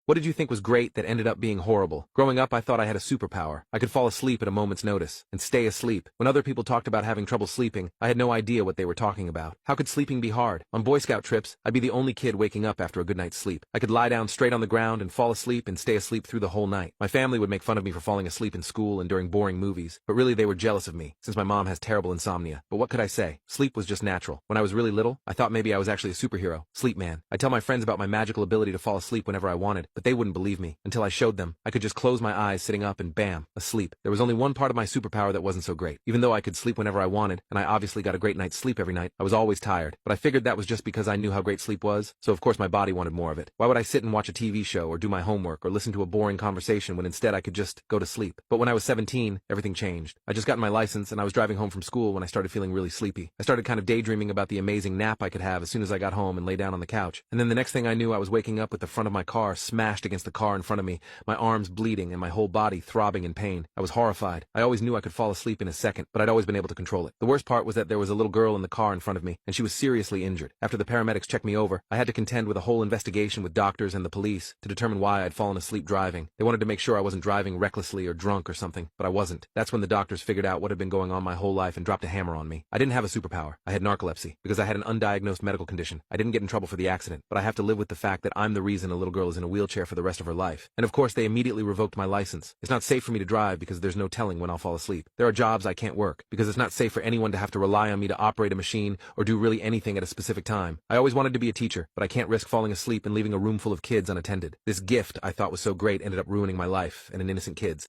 What did you think was great that ended up being horrible? Growing up, I thought I had a superpower. I could fall asleep at a moment's notice and stay asleep. When other people talked about having trouble sleeping, I had no idea what they were talking about. How could sleeping be hard? On Boy Scout trips, I'd be the only kid waking up after a good night's sleep. I could lie down straight on the ground and fall asleep and stay asleep through the whole night. My family would make fun of me for falling asleep in school and during boring movies, but really they were jealous of me, since my mom has terrible insomnia. But what could I say? Sleep was just natural. When I was really little, I thought maybe I was actually a superhero. Sleep man. I'd tell my friends about my magical ability to fall asleep whenever I wanted, but they wouldn't believe me. Until I showed them, I could just close my eyes sitting up and bam, asleep. There was only one part of my superpower that wasn't so great. Even though I could sleep whenever I wanted, and I obviously got a great night's sleep every night, I was always tired. But I figured that was just because I knew how great sleep was, so of course my body wanted more of it. Why would I sit and watch a TV show or do my homework or listen to a boring conversation when instead I could just go to sleep? But when I was 17, everything changed. I just got my license and I was driving home from school when I started feeling really sleepy. I started kind of daydreaming about the amazing nap I could have as soon as I got home and lay down on the couch. And then the next thing I knew, I was waking up with the front of my car smashed against the car in front of me, my arms bleeding and my whole body throbbing in pain. I was horrified. I always knew I could fall asleep in a second, but I'd always been able to control it. The worst part was that there was a little girl in the car in front of me, and she was seriously injured. After the paramedics checked me over, I had to contend with a whole investigation with doctors and the police to determine why I'd fallen asleep driving. They wanted to make sure I wasn't driving recklessly or drunk or something, but I wasn't. That's when the doctors figured out what had been going on my whole life and dropped a hammer on me. I didn't have a superpower. I had narcolepsy, because I had an undiagnosed medical condition. I didn't get in trouble for the accident, but I have to live with the fact that I'm the reason a little girl is in a wheelchair for the rest of her life. And of course, they immediately revoked my license. It's not safe for me to drive because there's no telling when I'll fall asleep. There are jobs I can't work because it's not safe for anyone to have to rely on me to operate a machine or do really anything at a specific time. I always wanted to be a teacher, but I can't risk falling asleep and leaving a room full of kids unattended. This gift I thought was so great ended up ruining my life and an innocent kid's.